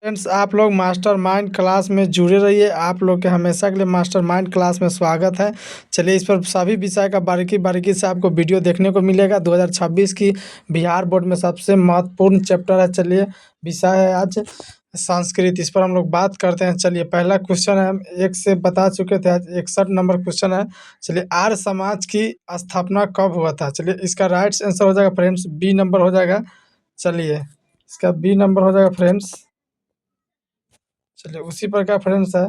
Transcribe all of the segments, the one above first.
Friends, आप लोग mastermind class में जुड़े रहिए। आप लोग के हमेशा के लिए मास्टरमाइंड क्लास में स्वागत है। चलिए, इस पर सभी विषय का बारीकी बारीकी से आपको वीडियो देखने को मिलेगा। 2026 की बिहार बोर्ड में सबसे महत्वपूर्ण चैप्टर है। चलिए, विषय है आज संस्कृत। इस पर हम लोग बात करते हैं। चलिए, पहला क्वेश्चन है, हम एक से बता चुके थे, आज 61 नंबर क्वेश्चन है। चलिए, आर्य समाज की स्थापना कब हुआ था? चलिए, इसका राइट आंसर हो जाएगा फ्रेंड्स, बी नंबर हो जाएगा। चलिए, इसका बी नंबर हो जाएगा फ्रेंड्स। चलिए, उसी प्रकार फ्रेंड्स है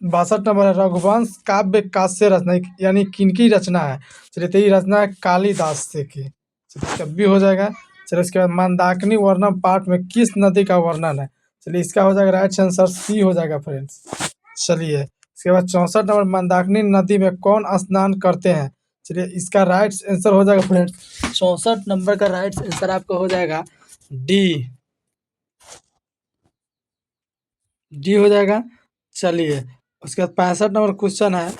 62 नंबर है, रघुवंश काव्य कास्य रचना यानी किनकी रचना है? चलिए, तो ये रचना है कालिदास से की। चलिए, इसका बी हो जाएगा। चलिए, इसके बाद मंदाकिनी वर्णन पाठ में किस नदी का वर्णन है? चलिए, इसका हो जाएगा राइट आंसर, सी हो जाएगा फ्रेंड्स। चलिए, इसके बाद 64 नंबर, मंदाकिनी नदी में कौन स्नान करते हैं? चलिए, इसका राइट आंसर हो जाएगा फ्रेंड्स, 64 नंबर का राइट आंसर आपका हो जाएगा डी। डी हो जाएगा। चलिए, उसके बाद 65 नंबर क्वेश्चन है,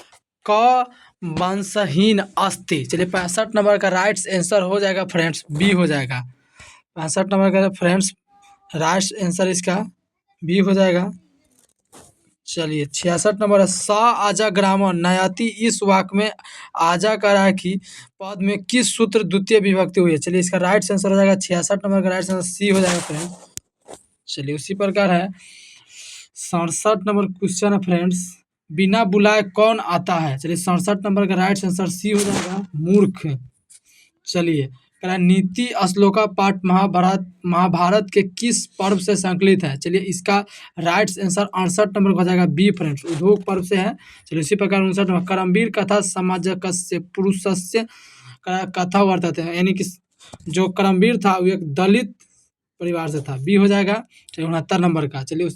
क वंशहीन अस्थि। चलिए, 65 नंबर का राइट आंसर हो जाएगा फ्रेंड्स, बी हो जाएगा। 65 नंबर का फ्रेंड्स राइट आंसर इसका बी हो जाएगा। चलिए, 66 नंबर है, सा आजा ग्रामर नयाति। इस वाक्य में आजा करा की पद में किस सूत्र द्वितीय विभक्ति हुई है? चलिए, इसका राइट आंसर हो जाएगा 66 नंबर का राइट आंसर सी हो जाएगा फ्रेंड्स। चलिए, उसी प्रकार है 67 नंबर क्वेश्चन है फ्रेंड्स, बिना बुलाए कौन आता है? चलिए, 67 नंबर का राइट आंसर सी हो जाएगा, मूर्ख। चलिए, कह रहा है नीति श्लोका पाठ महाभारत के किस पर्व से संकलित है? चलिए, इसका राइट आंसर 68 नंबर का हो जाएगा, बी फ्रेंड्स, उद्योग पर्व से है। चलिए, इसी प्रकार 59 नंबर, करमवीर कथा समाजकस्य पुरुषस्य कथा वर्तते हैं, यानी कि जो करमवीर था वो एक दलित परिवार से था, बी हो जाएगा। चलिए, 69 नंबर का। चलिए,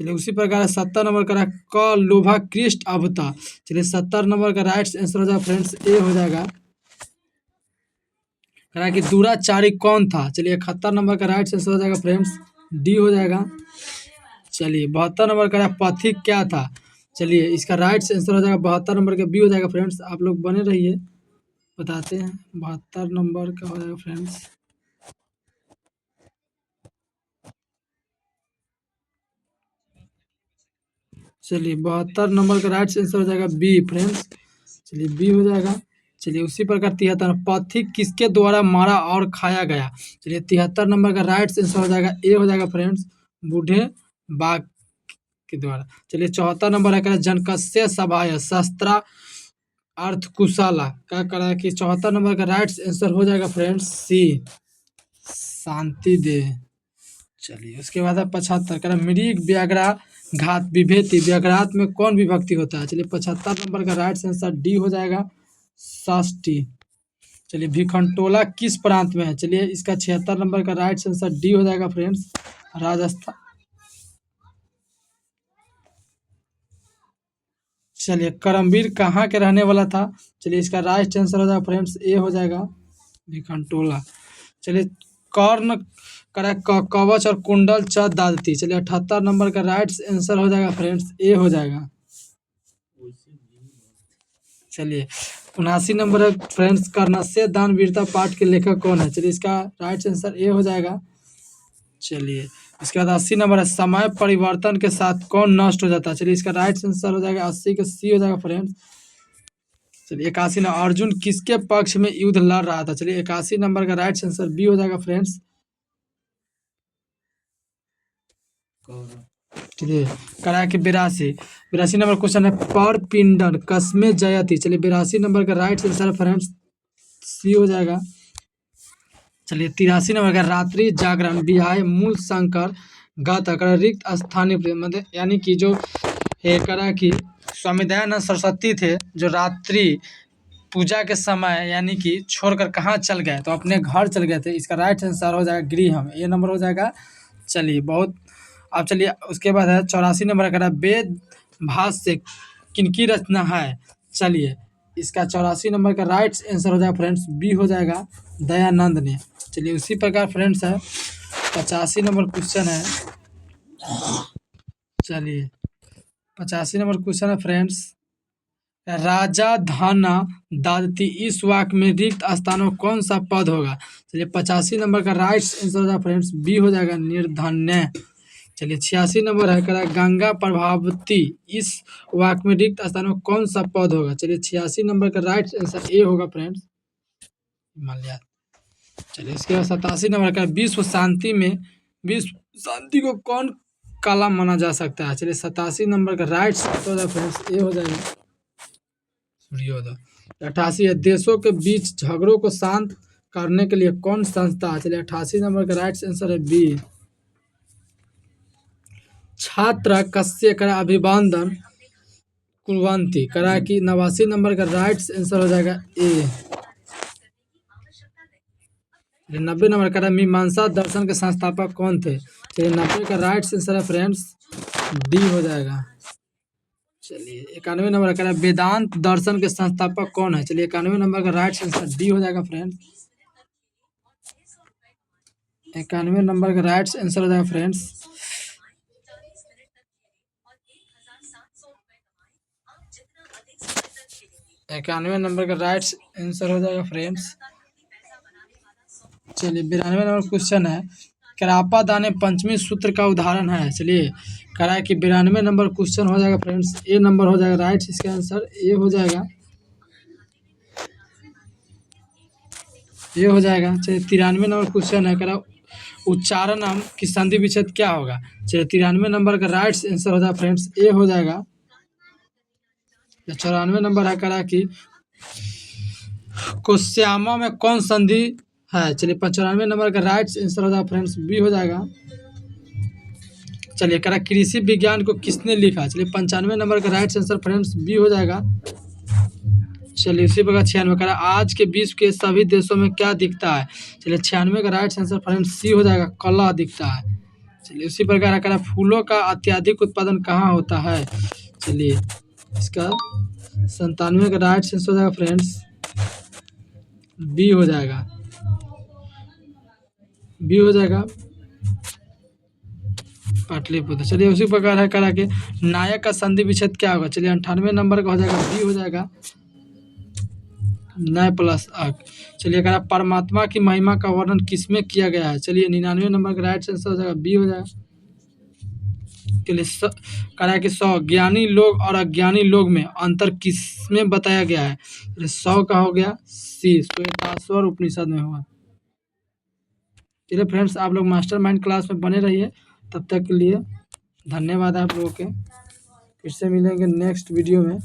उसी प्रकार 70 नंबर का क लोभा कृष्ट अभता। चलिए, 70 नंबर का राइट आंसर हो जाएगा फ्रेंड्स, ए हो जाएगा। कह रहा है कि दुराचारी कौन था? चलिए, 71 नंबर का राइट आंसर हो जाएगा फ्रेंड्स, डी हो जाएगा। चलिए, 72 नंबर का पथिक क्या था? चलिए, इसका राइट आंसर हो जाएगा 72 नंबर का बी हो जाएगा फ्रेंड्स। आप लोग बने रहिए, बताते हैं। 72 नंबर का हो जाएगा फ्रेंड्स, चलिए 72 नंबर का राइट आंसर हो जाएगा बी फ्रेंड्स। चलिए, बी हो जाएगा। चलिए, उसी प्रकार 73 पथिक किसके द्वारा मारा और खाया गया? चलिए, 73 नंबर का राइट आंसर हो जाएगा, ए हो जाएगा फ्रेंड्स, बूढ़े बाघ के द्वारा। चलिए, 74 नंबर है, जनकस्य सभाय शस्त्रा अर्थ कुशाला। क्या करा है कि 74 नंबर का राइट आंसर हो जाएगा फ्रेंड्स, सी शांति दे। चलिए, उसके बाद है 75, कह रहा मृग व्याघ्रा घात विभेति व्याघ्रात में कौन विभक्ति होता है? चलिए, 75 नंबर का राइट आंसर डी हो जाएगा, षष्ठी। चलिए, भिखंटोला किस प्रांत में है? चलिए, इसका 76 नंबर का राइट आंसर डी हो जाएगा फ्रेंड्स, राजस्थान। चलिए, करमवीर कहाँ के रहने वाला था? चलिए, इसका राइट आंसर हो जाएगा फ्रेंड्स, ए हो जाएगा, भिखंटोला। चलिए, कर्ण करा कवच और कुंडल च दादती। चलिए, 78 नंबर का राइट आंसर हो जाएगा फ्रेंड्स, ए हो जाएगा। चलिए, 79 नंबर है फ्रेंड्स, कर्णस्य दान वीरता पाठ के लेखक कौन है? चलिए, इसका राइट आंसर ए हो जाएगा। चलिए, इसके बाद 80 नंबर है, समय परिवर्तन के साथ कौन नष्ट हो जाता है? चलिए, इसका राइट आंसर हो जाएगा 80 का सी हो जाएगा फ्रेंड्स। चलिए, 81 नंबर, अर्जुन किसके पक्ष में युद्ध लड़ रहा था? चलिए, 81 नंबर का राइट आंसर बी हो जाएगा फ्रेंड्स। चलिए, करा कि 82 नंबर क्वेश्चन है, पर पिंडन कस्मे जयति। चलिए, 82 नंबर का राइट आंसर फ्रेंड्स, सी हो जाएगा। चलिए, 83 नंबर का रात्रि जागरण विहाय मूल शंकर गाता कर रिक्त स्थानीय मतलब, यानी कि जो ये करा कि स्वामी दयानंद सरस्वती थे, जो रात्रि पूजा के समय यानी कि छोड़कर कहाँ चल गए? तो अपने घर चल गए थे। इसका राइट आंसर हो जाएगा गृह में, ये नंबर हो जाएगा। चलिए, बहुत। अब चलिए, उसके बाद है 84 नंबर का वेद भाष्य किनकी रचना है? चलिए, इसका 84 नंबर का राइट आंसर हो जाएगा फ्रेंड्स, बी हो जाएगा, दयानंद ने। चलिए, उसी प्रकार फ्रेंड्स है 85 नंबर क्वेश्चन है। चलिए, 85 नंबर क्वेश्चन है फ्रेंड्स, राजा धन दादती। इस वाक्य में रिक्त स्थानों कौन सा पद होगा? चलिए 85 नंबर का राइट आंसर हो जाएगा फ्रेंड्स बी हो जाएगा निर्धन्य। चलिए 86 नंबर है करा गंगा प्रभावती इस वाक्य में रिक्त स्थान में कौन सा पद होगा। चलिए 86 नंबर का राइट आंसर ए होगा फ्रेंड्स हिमालय। चलिए इसके बाद 87 नंबर का विश्व शांति को कौन काला माना जा सकता है। चलिए 87 नंबर का राइट आंसर हो जाएगा फ्रेंड्स ए हो जाएगा सूर्योदय। 88 है देशों के बीच झगड़ों को शांत करने के लिए कौन संस्था है। चलिए 88 नंबर का राइट आंसर है बी। छात्र कस्य करा अभिवादन कुर्वन्ति करा की 89 नंबर का राइट आंसर हो जाएगा ए। 90 नंबर का मीमांसा दर्शन के संस्थापक कौन थे। चलिए 90 का राइट आंसर है फ्रेंड्स डी हो जाएगा। चलिए 91 नंबर का वेदांत दर्शन के संस्थापक कौन है। चलिए 91 नंबर का राइट आंसर डी हो जाएगा फ्रेंड्स। 91 नंबर का राइट आंसर हो जाएगा फ्रेंड्स 91 नंबर का राइट आंसर हो जाएगा फ्रेंड्स। चलिए 92 नंबर क्वेश्चन है करापा दाने पंचमी सूत्र का उदाहरण है। चलिए करा है कि 92 नंबर क्वेश्चन हो जाएगा फ्रेंड्स ए नंबर हो जाएगा राइट इसका आंसर ए हो जाएगा ये हो जाएगा। चलिए 93 नंबर क्वेश्चन है करा उच्चारण की संधि विच्छेद क्या होगा। चलिए 93 नंबर का राइट आंसर हो जाएगा फ्रेंड्स ए हो जाएगा। 94 नंबर है करा कि कोश्यामा में कौन संधि है। चलिए 95 नंबर का राइट आंसर हो जाएगा फ्रेंड्स बी हो जाएगा। चलिए करा कृषि विज्ञान को किसने लिखा। चलिए 95 नंबर का राइट आंसर फ्रेंड्स बी हो जाएगा। चलिए इसी प्रकार 96 करा आज के विश्व के सभी देशों में क्या दिखता है। चलिए 96 का राइट आंसर फ्रेंड्स सी हो जाएगा कलह दिखता है। चलिए उसी प्रकार करा फूलों का अत्यधिक उत्पादन कहाँ होता है। चलिए इसका 97 का राइट आंसर हो जाएगा फ्रेंड्स बी हो जाएगा बी हो जाएगा पाटलिपुत्र। चलिए उसी प्रकार है करा के नायक का संधि विच्छेद क्या होगा। चलिए 98 नंबर का हो जाएगा बी हो जाएगा नय प्लस अक। चलिए करा परमात्मा की महिमा का वर्णन किसमें किया गया है। चलिए 99 नंबर का राइट आंसर हो जाएगा बी हो जाएगा। चलिए करा कि 100 ज्ञानी लोग और अज्ञानी लोग में अंतर किसमें बताया गया है। 100 का हो गया सी श्वेताश्वर उपनिषद में होगा। चलिए फ्रेंड्स आप लोग मास्टरमाइंड क्लास में बने रहिए तब तक के लिए धन्यवाद आप लोगों के। फिर से मिलेंगे नेक्स्ट वीडियो में।